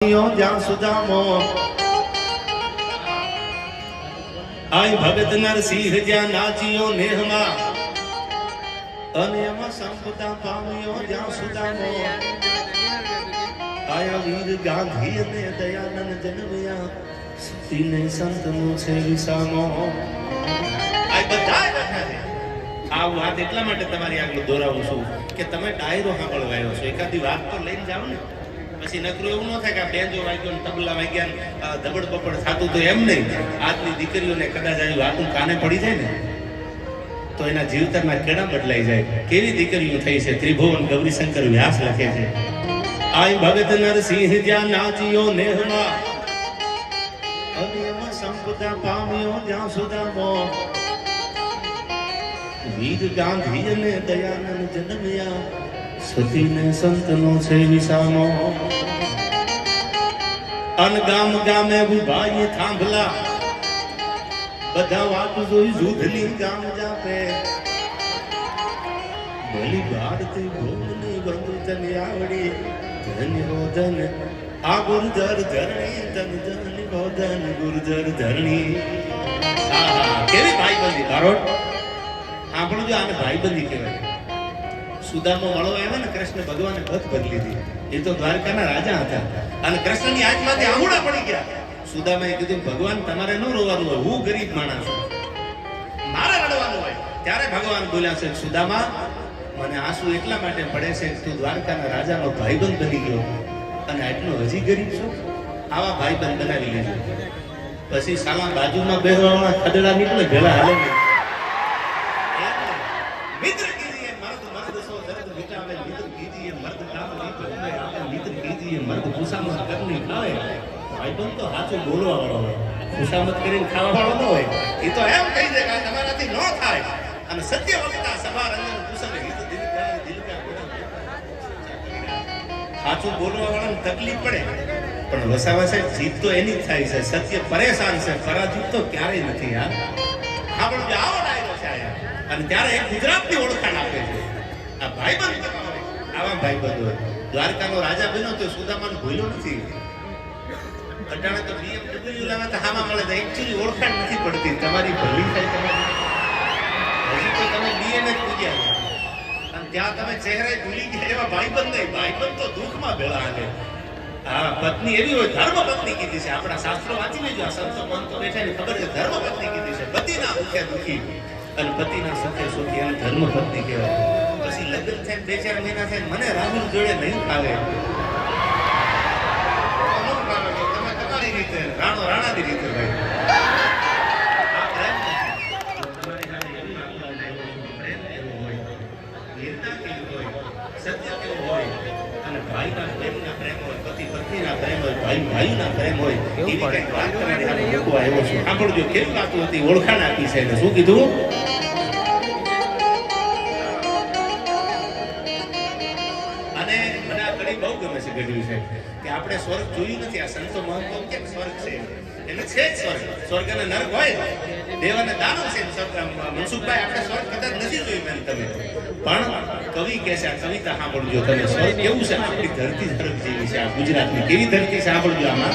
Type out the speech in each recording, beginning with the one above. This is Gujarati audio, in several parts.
જ્યાં સુદામો આય ભગત નરસિંહ જ્યાં નાચ્યો નેહમાં અને એમાં સંપદા પામ્યો જ્યાં સુદામો આયા વીર ગાંધી અને દયાનંદ જન્મ્યા સતીને સંતનો છે વિસામો આ બધા બેઠા છે. આ વાત એટલા માટે તમારી આગળ દોરાવું છું કે તમે ડાયરો સાંભળવા આવ્યો છો. એકાદી વાત તો લઈને જાઓ ને, પછી નકરું એવું ન થાય કે આ બેન્જો વાગ્યો ને તબલા વાગ્યા ધબડ બપડ થતું તો એમ નહીં. આજની દીકરીઓને કદાચ આવી વાતું કાને પડી જાય ને તો એના જીવતરના કેડા બદલાઈ જાય. કેવી દીકરીઓ થઈ છે. ત્રિભુવન ગૌરીશંકર વ્યાસ લખે છે, આય ભગત નરસિંહ જ્યાં નાચ્યો નેહમાં અને એમાં સંપદા પામ્યો જ્યાં સુદામો વીર ગાંધી અને દયાનંદ જન્મ્યા સતીને સંતનો છે વિસામો. અન ગામ ગામે ઉભાઈ થાંભલા બધા વાત જોઈ જુધની ગામ જાપે ભલી ભારતી ભૂમની બંધુ તને આવડી ધન્ય હોધન આ ગુરુધર ધરણી ધન ધન હોધન ગુરુધર ધરણી. કેવી ભાઈબંધી કારોટ આપણું જો આને ભાઈબંધી કહેવાય. સુદામો મળો આવ્યા ને કૃષ્ણ ભગવાને બધ બદલી હતી. એ તો દ્વારકાના રાજા હતા અને કૃષ્ણની આંખમાંથી આંગુડા પડી ગયા. સુદામાએ કીધું ભગવાન તમારે ન રોવાનું હોય, હું ગરીબ માણસ છું, મારે રડવાનું હોય. ત્યારે ભગવાન બોલ્યા છે, સુદામા મને આંસુ એટલા માટે પડે છે તું દ્વારકાના રાજાનો ભાઈબંધ બની ગયો અને આટલો હજી ગરીબ છો. આવા ભાઈબંધ બનાવી લેજો. પછી સાલા બાજુમાં બેહવાવાળા ખદડા નીકળે ભેળા હાલે નહીં. મિત્ર કીજીએ મર્દ મર્દ સો દર્દ મિટાવે, મિત્ર કીજીએ મર્દ કામ નહીં કરે આવે, મિત્ર કીજીએ મર્દ ખુશામત કરની ખાવે. ભાઈબંધ તો સાચું બોલવા વાળો હોય, ખુશામત કરીને ખાવા વાળો ન હોય. એ તો એમ કહી દે કે તમારાથી ન થાય અને સત્ય વક્તા સભા રંજન કુશલ હિત દિલ કા સાચું બોલવા વાળાને તકલીફ પડે પણ વસાવા સાહેબ જીત તો એની જ થાય છે. સત્ય પરેશાન છે, પરાજિત તો ક્યારેય નથી. યાર આપણો જે આવો ડાયરો છે અને ત્યારે એક ગુજરાતની ઓળખાણ આપે છે. આ ભાઈબંધ કેવા હોય, આવા ભાઈબંધ હોય. દ્વારકાનો રાજા બન્યો તો સુદામાને ભૂલ્યો નથી. અટાણે તો BMW લાવે તો હામાં મળે તો એકચ્યુઅલી ઓળખાણ નથી પડતી. તમારી ભલી થાય તમારી હજી તો તમે બીએને જ પૂજ્યા અને ત્યાં તમે ચહેરા ભૂલી ગયા. એવા ભાઈબંધ નહીં. ભાઈબંધ તો દુઃખમાં ભેળા હાલે. હા, પત્ની એવી હોય, ધર્મ પત્ની કીધી છે. આપણા શાસ્ત્રો વાંચી લેજો. આ સંતો મંતો બેઠા ની ખબર છે, ધર્મ પત્ની કીધી છે. પતિના દુખે દુખી અને પતિના સુખે સુખી અને ધર્મ પત્ની કહેવાય. પછી લગ્ન થાય 2-4 મહિના થાય મને રાહુલ જોડે નહીં ફાવે. તમે તમારી રીતે રાણો રાણાની રીતે ભાઈ. સત્ય કેવું હોય અને ભાઈના પ્રેમના પ્રેમ હોય, પતિ પત્નીના પ્રેમ હોય, ભાઈ ભાઈના પ્રેમ હોય. એવી કંઈક વાત કરવાની લોકો આવ્યો છું. સાંભળજો કેવી વાતો હતી. ઓળખાણ આપી છે એને શું કીધું? અને મને આ ઘડી બહુ ગમે છે ઘડી છે કે આપણે સ્વર્ગ જોયું નથી. આ સંતો મહંતો કેમ સ્વર્ગ છે એટલે છે જ સ્વર્ગ. સ્વર્ગ અને નર્ક હોય, દેવ અને દાનવ છે. મનસુખભાઈ આપણે સ્વર્ગ કદાચ નથી જોયું બેન તમે, પણ કવિ કહે છે, આ કવિતા સાંભળજો તમે. સ્વર્ગ કેવું છે? આપણી ધરતી સ્વર્ગ જેવી છે. આ ગુજરાતની કેવી ધરતી છે સાંભળજો. આમાં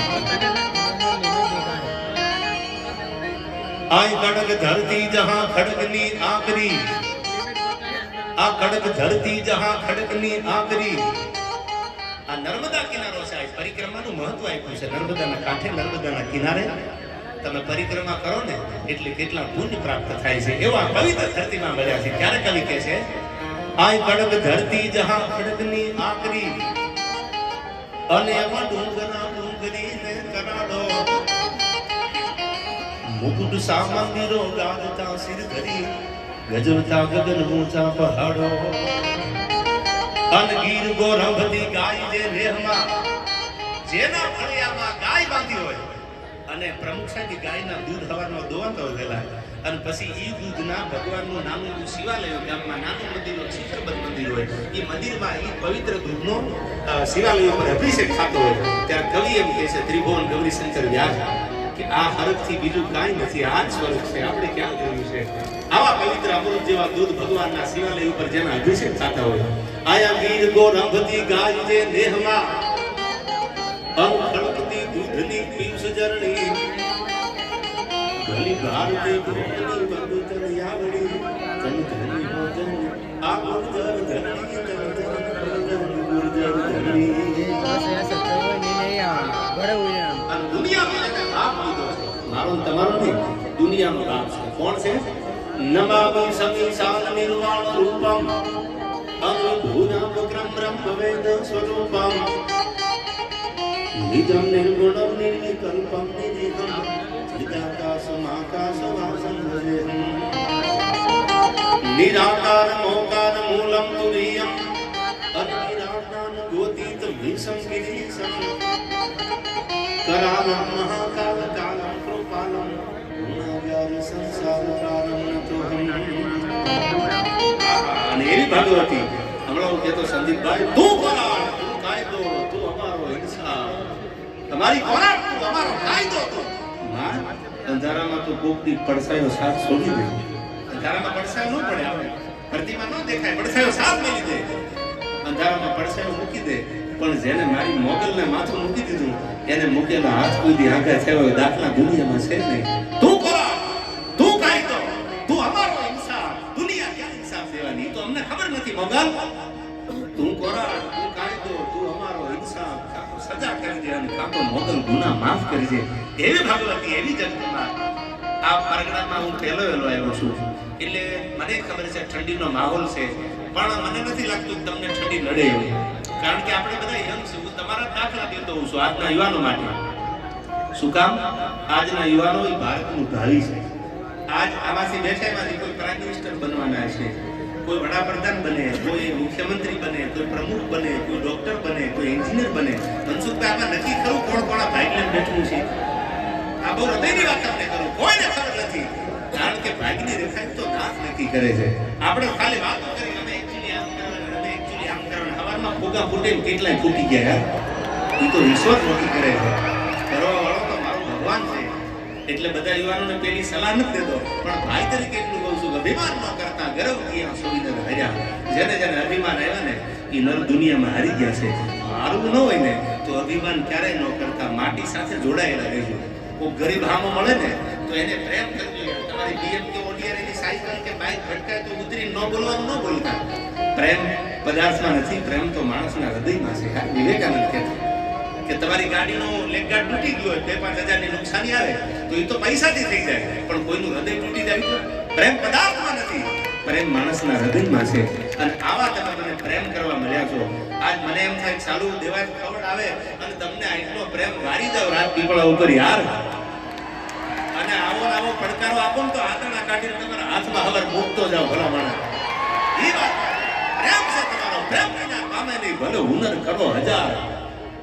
આય કડક ધરતી જહાં ખડકની આકરી, આ કડક ધરતી જહાં ખડકની આકરી. આ નર્મદા કિનારો છે. આ પરિક્રમાનું મહત્વ આપ્યું છે. નર્મદાના કાંઠે, નર્મદાના કિનારે તમે પરિક્રમા કરો ને એટલે કેટલા પુણ્ય પ્રાપ્ત થાય છે. એવા પવિત્ર ધરતીમાં મળ્યા છે. ત્યારે કવિ કહે છે, આય કડક ધરતી જહાં ખડકની આકરી અને એમાં ડુંગરા ડુંગરી ને કરાડો, મુકુટ સામંદિરો ગાજતા સિર ધરી, ગજવતા ગગન ઊંચા પહાડો. અનગીર ગોરંભતી ગાય જે રેહમાં, જેના ફળિયામાં ગાય બાંધી હોય અને પ્રમુખ સાહેબ ગાયના દૂધ હવારમાં દોવાતો ગયેલા અને પછી એ દૂધના ભગવાનનું નામનું શિવાલય ગામમાં નાનું મંદિર, શિખરબદ્ધ મંદિર હોય. એ મંદિરમાં એ પવિત્ર દૂધનો શિવાલય ઉપર અભિષેક થતો હોય. ત્યારે કવિ એમ કહે છે, ત્રિભુવન ગૌરીશંકર વ્યાસ, કે આ હરખથી બીજું કાંઈ નથી. આ જ સ્વરૂપ છે. આપણે ક્યાં જોયું છે આવા પવિત્ર અમૃત જેવા દૂધ ભગવાનના શિવાલય ઉપર જેના અભિષેક થતા હોય. આયા ગીર ગોરંભતી ગાય જે દેહમાં ભારતી ભૂમિ બંધુ તન યાવડી તન ધની ભોજન આ ગુર્જર ધની તન ગુર્જર ધની આ દુનિયામાં જેને લાભ લીધો છે મારો ને તમારો નહીં દુનિયાનો લાભ છે કોણ છે નમામિ સમીસાન નિર્વાણ રૂપમ અનુભૂનામ ઉગ્રમ બ્રહ્મ વેદ સ્વરૂપમ નિજમ નિર્ગુણમ નિર્વિકલ્પમ નિધિકમ નિરાકાશમાકાશવાસં ભજેહમ નિરાકારમ ઓકાર મૂલમ તુરીયમ અનિરાકાન ગોતીત ભીષમ ગિરીશમ કરાલમ મહાકાલ કાલમ કૃપાલમ ગુણાવ્યાર સંસાર કારમ નતોહમ અને એવી ભાગવતી હમણાં હું કહેતો સંદીપભાઈ તું કોરાડ તું કાયદો તું અમારો ઇન્સાફ તમારી કોરાડ તું અમારો કાયદો તું માં અંધારામાં તો કોકની પડસાયો સાથ છોડી દે અંધારામાં પડસાયો ન પડે આપણે પ્રતિમા ન દેખાય પડસાયો સાથ મેલી દે અંધારામાં પડસાયો મૂકી દે પણ જેને મારી મોગલને માથું મૂકી દીધું એને મૂકેલા હાથ કૂદી આંખે થયો દાખલા દુનિયામાં છે નહીં તું કોરાડ તું કાયદો તું અમારો ઇન્સાફ દુનિયા ક્યાં ઇન્સાફ દેવાની તો અમને ખબર નથી મોગલ તું કોરાડ તું કાયદો તું અમારો ઇન્સાફ કાકો સજા કરી દે અને કાકો મોગલ ગુનાહ માફ કરી દે એવી ભાગવતી એવી જગતમાં આ પરગણામાં હું પહેલો આવ્યો છું એટલે મને ખબર છે ઠંડીનો માહોલ છે પણ મને નથી લાગતું કે તમને ઠંડી નડે એવું કારણ કે આપણે બધા યંગ છે હું તમારા દાખલા દેતો હોઉં છું આજના યુવાનો માટે શું કામ આજના યુવાનો એ ભારતનું ભાવિ છે આજ આમાંથી બેઠા એમાંથી કોઈ પ્રાઇમ મિનિસ્ટર બનવાના છે કોઈ વડાપ્રધાન બને કોઈ મુખ્યમંત્રી બને કોઈ પ્રમુખ બને કોઈ ડોક્ટર બને કોઈ એન્જિનિયર બને મનસુખભાઈ આમાં નક્કી ખરું કોણ કોણ ભાગ લઈને બેઠું છે આ બહુ હૃદયની વાત તમને કરું કોઈને ખબર નથી કારણ કે ભાગની રેખા તો નાશ નક્કી કરે છે આપણે ખાલી વાતો કરી અમે એક્ચ્યુઅલી આમ કરવાનું અમે એક્ચ્યુઅલી આમ કરવાનું હવારમાં ફૂગા ફૂટે કેટલાય ફૂટી ગયા યાર એ તો ઈશ્વર નક્કી કરે છે કરવા વાળો તો મારો ભગવાન છે એટલે બધા યુવાનોને પેલી સલાહ નથી દેતો પણ ભાઈ તરીકે એટલું કહું છું કે અભિમાન ન કરતા ગર્વથી આ સુવિધા હર્યા જેને જેને અભિમાન આવ્યા ને એ નર દુનિયામાં હારી ગયા છે હારવું ન હોય ને તો અભિમાન ક્યારેય ન કરતા માટી સાથે જોડાયેલા રહેજો કોઈ ગરીબ હામો મળે ને તો એને પ્રેમ કરજો તમારી બીએમ કે ઓડીઆર એની સાયકલ કે બાઇક ભટકાય તો ઉતરી ન બોલવાનું ન બોલતા પ્રેમ પદાર્થમાં નથી પ્રેમ તો માણસના હૃદયમાં છે વિવેકાનંદ કહેતા કે તમારી ગાડીનો લેગગાર્ડ તૂટી ગયો હોય 2-5 હજારની નુકસાની આવે તો એ તો પૈસાથી થઈ જાય પણ કોઈનું હૃદય તૂટી જાય તો પ્રેમ પદાર્થમાં નથી પ્રેમ માણસના હૃદયમાં છે અને આવા તમે મને પ્રેમ કરવા મળ્યા છો આજ મને એમ થાય ચાલુ દેવાય ખબર આવે અને તમને આટલો પ્રેમ વારી જાવ રાત પીપળા ઉપર યાર અને આવો પડકારો આપો ને તો આતરણા કાઢીને તમારા હાથમાં હવર મૂકતો જાવ ભલા માણસ એ વાત પ્રેમ છે તમારો પ્રેમ વિના પામે નહીં ભલે હુનર કરો હજાર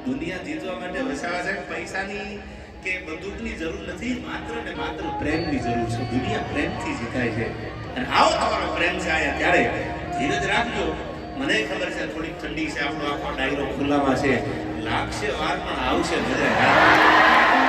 દુનિયા જીતવા માટે વસાવા છે પૈસાની કે બંદૂકની જરૂર નથી માત્ર ને માત્ર પ્રેમની જરૂર છે દુનિયા પ્રેમથી જીતાય છે અને આવો તમારો પ્રેમ છે આયા ત્યારે ધીરજ રાખજો મને ખબર છે થોડીક ઠંડી છે આપણો આખો ડાયરો ખુલ્લામાં છે લાગશે વાર પણ આવશે મજા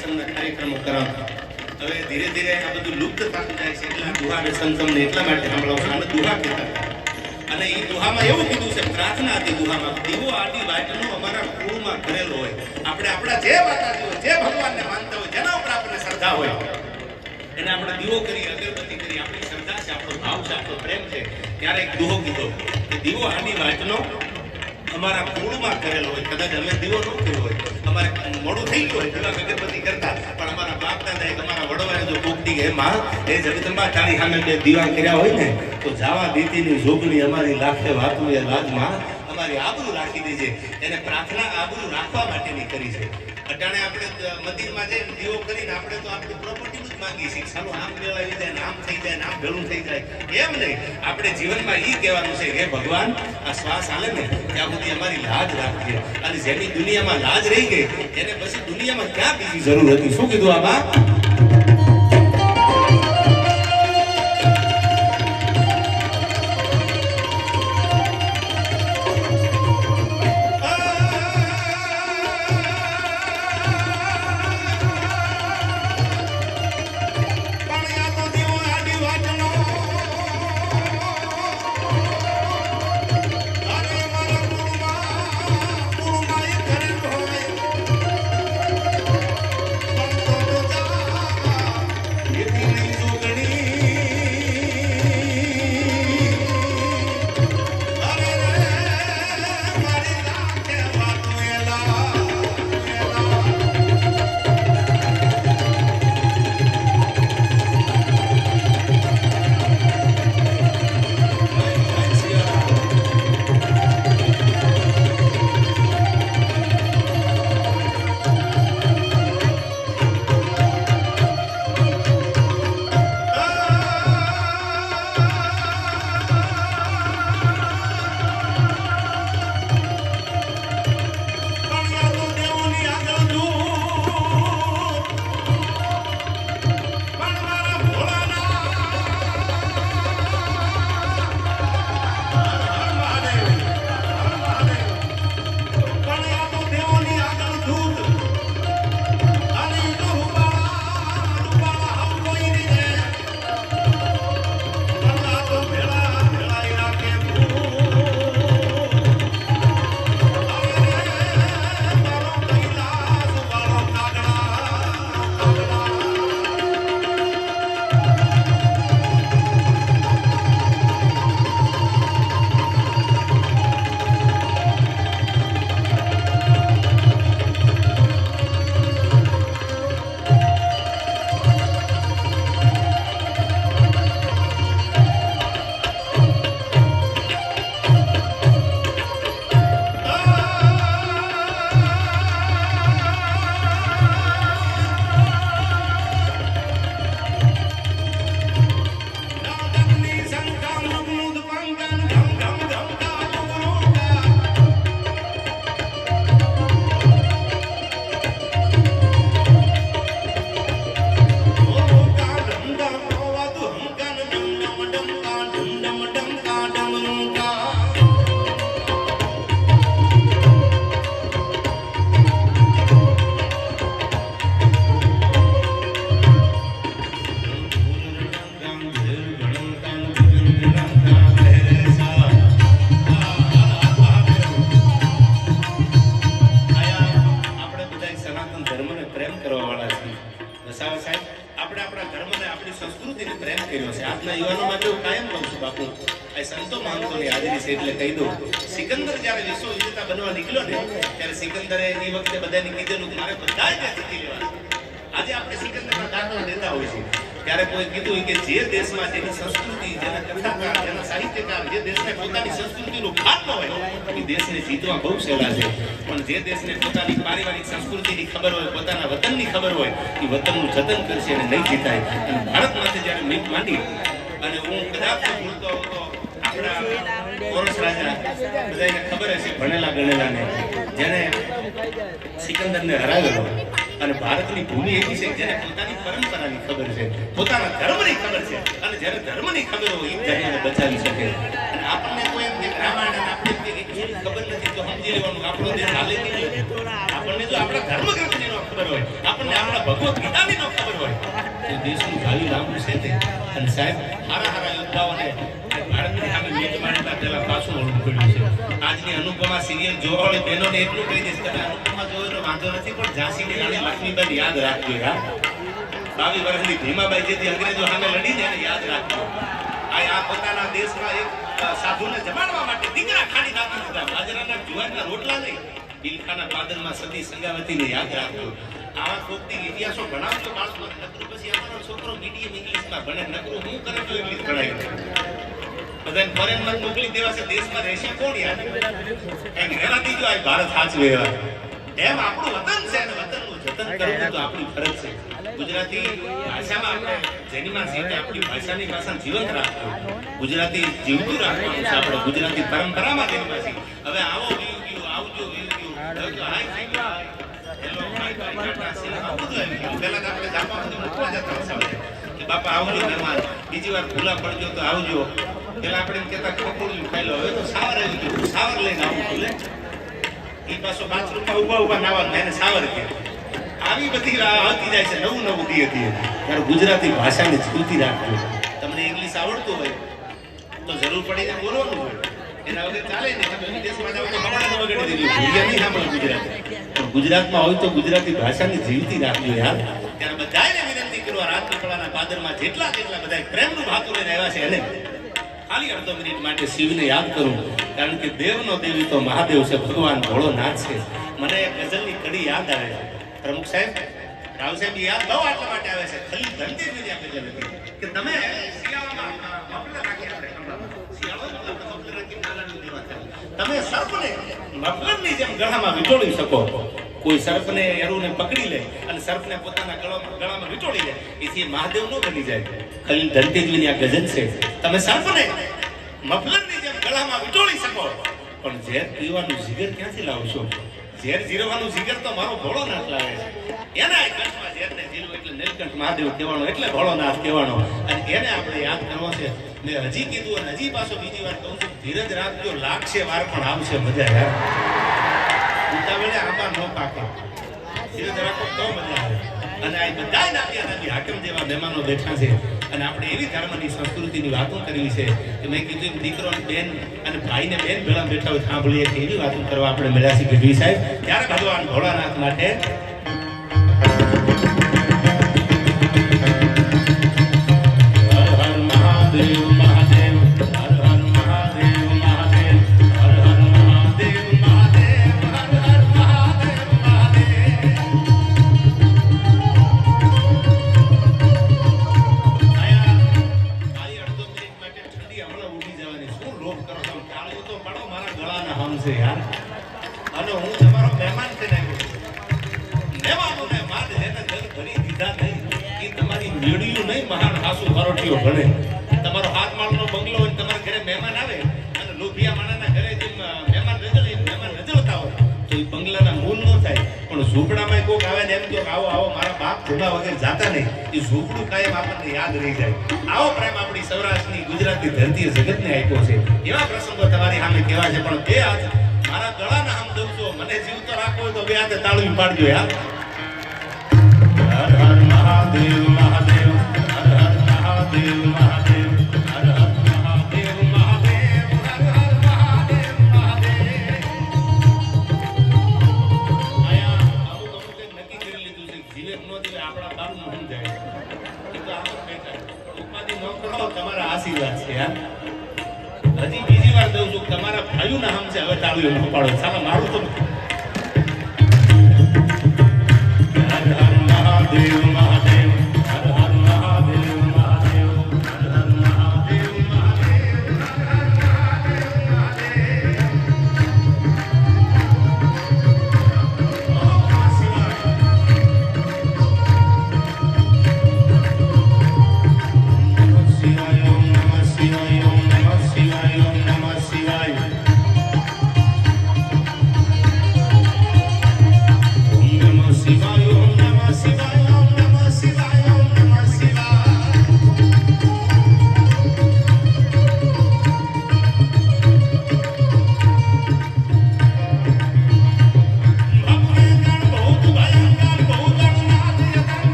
પ્રવચનના કાર્યક્રમો કરાવતા. હવે ધીરે ધીરે આ બધું લુપ્ત થતું જાય છે. એટલા દુહા વ્યસન તમને એટલા માટે સાંભળવા આને દુહા કહેતા. અને એ દુહામાં એવું કીધું છે, પ્રાર્થના હતી દુહામાં, દીવો આડી વાટનો અમારા કુળમાં કરેલો હોય. આપણે આપણા જે માતાજી હોય, જે ભગવાનને માનતા હોય, જેના ઉપર આપણને શ્રદ્ધા હોય, એને આપણે દીવો કરી, અગરબત્તી કરી, આપણી શ્રદ્ધા છે, આપણો ભાવ છે, આપણો પ્રેમ છે. ત્યારે એક દુહો કીધો કે દીવો આડી વાટનો અમારા કુળમાં કરેલો હોય. કદાચ અમે દીવો ન કર્યો હોય, અમારે મોડું થઈ ગયું હોય, દીવા અગરબત્તી કરતા, પણ અમારા બાપ દાદા એક અમારા વડવાએ જો કોકડી કે માં એ જગદંબા તારી સામે બે દીવા કર્યા હોય ને તો જાવા દીતીની જોગણી અમારી લાખે વાતું એ લાજમાં અમારી આબરૂ રાખી દેજે. એને પ્રાર્થના આબરૂ રાખવા માટેની કરી છે. અટાણે આપણે મંદિરમાં જઈને દીવો કરીને આપણે તો આપણી પ્રોપર્ટીનું જ માંગીએ છીએ, ચાલો આમ મેળવી જાય, આમ થઈ જાય, આમ ભેળું થઈ જાય. એમ નહીં, આપણે જીવનમાં એ કહેવાનું છે કે ભગવાન આ શ્વાસ હાલે ને ત્યાં સુધી અમારી લાજ રાખજે. અને જેની દુનિયામાં લાજ રહી ગઈ એને પછી દુનિયામાં ક્યાં બીજી જરૂર હતી? શું કીધું આમાં? એટલે કહી દઉં, સિકંદર જ્યારે વિશ્વ વિજેતા બનવા નીકળ્યો ને ત્યારે સિકંદરે એ વખતે બધાને કીધેલું મારે બધા જ જીતી લેવા. આજે આપણે સિકંદરના દાખલા દેતા હોય છે. ત્યારે કોઈ કીધું કે જે દેશમાં જેની સંસ્કૃતિ, જેના કથાકાર, જેના સાહિત્યકાર, જે દેશને પોતાની સંસ્કૃતિનું ખાત ન હોય એ દેશને જીતવા બહુ સહેલા છે. પણ જે દેશને પોતાની પારિવારિક સંસ્કૃતિની ખબર હોય, પોતાના વતનની ખબર હોય, એ વતનનું જતન કરશે અને નહીં જીતાય. અને ભારતમાંથી જ્યારે મીટ માંડી અને હું કદાચ ભૂલતો હતો, કોરસ રાજા બધાને ખબર હશે, ભણેલા ગણેલાને, જેને સિકંદરને હરાવેલો. અને ભારતની ભૂમિ એવી છે જેને પોતાની પરંપરાની ખબર છે, પોતાના ધર્મની ખબર છે. અને જ્યારે ધર્મની ખબર હોય એ ધર્મને બચાવી શકે. અને આપણને કોઈ એમ કે રામાયણ આપણે ખબર નથી તો સમજી લેવાનું આપણો દેશ હાલે નહીં. આપણને જો આપણા ધર્મ ગ્રંથની ખબર ખબર હોય, આપણને આપણા ભગવત ગીતાની ન ખબર હોય તો દેશનું ભાવિ લાંબુ છે તે. અને સાહેબ હારા યોદ્ધાઓને ભારતની સામે મેચ મારતા પહેલા પાછું વળવું પડ્યું છે. આજની અનુપમા સિરિયલ જોવાવાળી બહેનોને એટલું કહી દઈશ કે અનુપમા જોયો તો વાંધો નથી, પણ ઝાંસીની રાણી લક્ષ્મીબાઈ યાદ રાખજો યાર. 22 વર્ષની ભીમાબાઈ જેથી અંગ્રેજો સામે લડીને એને યાદ રાખજો. આ પોતાના દેશમાં એક સાધુને જમાડવા માટે દીકરા ખાલી નાખી દીધા. બાજરાના જુવારના રોટલા નહીં, બિલખાના પાદરમાં સતી સંગાવતીને યાદ રાખજો. આવા કોકની ઇતિહાસો ભણાવજો બાળકોને. નકરું પછી અમારો છોકરો મીડિયમ ઇંગ્લિશમાં ભણે, નકરું હું કરે તો ઇંગ્લિશ ભણાય. બધાને ફોરેનમાં મોકલી દેવા છે, દેશમાં રહેશે કોણ યાર? કંઈક રહેવા દીજો, આ ભારત સાચવે એવા. એમ આપણું વતન છે અને વતનનું જતન કરવું તો આપણી ફરજ છે. ગુજરાતી ભાષામાં આપણે જેનીમાં છીએ આપણી ભાષાની ભાષાને જીવંત રાખવું, ગુજરાતી જીવતું રાખવાનું છે આપણે. ગુજરાતી પરંપરામાં જેનીમાં છીએ. હવે આવો વ્યૂ આવજો વ્યૂ હાય થઈ ગયો હેલો હાય ટાટા સિનેમા બધું આવી ગયું. પહેલા તો આપણે જાપામાંથી મૂકવા જતા હતા કે બાપા આવજો મહેમાન, બીજી વાર ભૂલા પડજો તો આવજો. પેલા આપણે કહેતા ખોખું ખાઈ લો, હવે તો સાવર આવી ગયું, સાવર લઈને આવું ભૂલે. એ પાછો બાથરૂમમાં ઉભા નાવા એને સાવર કે આવી બધી આવતી જાય છે. નવું ધી હતી ત્યારે ગુજરાતી ભાષાને જીવતી રાખજો. તમને ઇંગ્લિશ આવડતું હોય તો જરૂર પડીને બોલવાનું હોય, એના વગર ચાલે નહીં. તમે વિદેશમાં જાઓ તો કપડાને વગાડી દેજો, ભૂલિયા નહીં સાંભળો ગુજરાતી. પણ ગુજરાતમાં હોય તો ગુજરાતી ભાષાને જીવતી રાખજો યાર. ત્યારે બધાને વિનંતી કરવા, રાત કપડાના પાદરમાં જેટલા બધા પ્રેમનું ભાતું લઈને આવ્યા છે એને ખાલી અડધો મિનિટ માટે શિવને યાદ કરું, કારણ કે દેવનો દેવી તો મહાદેવ છે, ભગવાન ભોળોનાથ છે. મને એક ગઝલની કડી યાદ આવે છે. પ્રમુખ સાહેબ રાવ સાહેબ યાદ બહુ આટલા માટે આવે છે. ખાલી ધનતેરસની આ ગઝલ હતી કે તમે શિયાળામાં મફલર રાખી, આપણે શિયાળામાં મફલર રાખી નાલાની દેવા થાય. તમે સર્પને મફલરની જેમ ગળામાં વિટોળી શકો. કોઈ સર્પને એરુને પકડી લે અને સર્પને પોતાના ગળામાં વિટોળી લે, એથી મહાદેવ નો બની જાય. ખાલી ધનતેજવીની આ ગઝલ છે. તમે સર્પને મફલરની જેમ ગળામાં વિટોળી શકો, પણ ઝેર પીવાનું જીગર ક્યાંથી લાવશો? ઝેર જીરવાનું જીગર તો મારો ભોળોનાથ લાવે છે. એના કંઠમાં ઝેરને જીરવું એટલે નીલકંઠ મહાદેવ કહેવાનો, એટલે ભોળોનાથ કહેવાનો. અને એને આપણે યાદ કરવો છે. મેં હજી કીધું અને હજી પાછો બીજી વાર કહું છું, ધીરજ રાખજો, લાગશે વાર પણ આવશે મજા યાર. ઉતાવળે આંબા ન પાકે, ધીરજ રાખો તો મજા આવે. અને આ બધા નાની હાકમ જેવા મહેમાનો બેઠા છે અને આપણે એવી ધર્મની સંસ્કૃતિની વાતો કરવી છે કે મેં કીધું દીકરો બેન અને ભાઈને બેન ભેળા બેઠા હોય સાંભળીએ કે એવી વાતો કરવા આપણે મળ્યા છીએ ગઢવી સાહેબ. ત્યારે ભગવાન ભોળાનાથ માટે તમારો હાથ માળનો બંગલો હોય, તમારા ઘરે મહેમાન આવે અને લોભિયા માણાના ઘરે જેમ મહેમાન રજળતા હોય તો એ બંગલાના મૂળ ન થાય. પણ ઝૂંપડામાં કોક આવે ને એમ કહો આવો આવો મારા બાપ ભૂલા વગર જાતા નહીં, એ ઝૂંપડું કાયમ આપણને યાદ રહી જાય. આવો પ્રેમ આપણી સૌરાષ્ટ્રની ગુજરાતની ધરતીએ જગતને આપ્યો છે. એવા પ્રસંગો તમારી સામે કહેવા છે, પણ બે હાથ મારા ગળાના આમ દઉં મને જીવતો રાખવો હોય તો બે હાથે તાળવી પાડજો યાર. હર હર મહાદેવ મહાદેવ, હર હર મહાદેવ મહાદેવ, હર હર મહાદેવ મહાદેવ, હર હર મહાદેવ મહાદેવ. આયા અમુક નક્કી કરી લીધું છે, જીવે નો જીવે આપણા બાપનું શું જાય. એ તો આમ બેઠા ઉપાધિ ન કરો, તમારા આશીર્વાદ છે યાર. હજી બીજી વાર દઉં છું, તમારા ભાઈઓના નામ છે, હવે તાળીઓ ન પાડો. સાલા મારું તો હર હર મહાદેવ.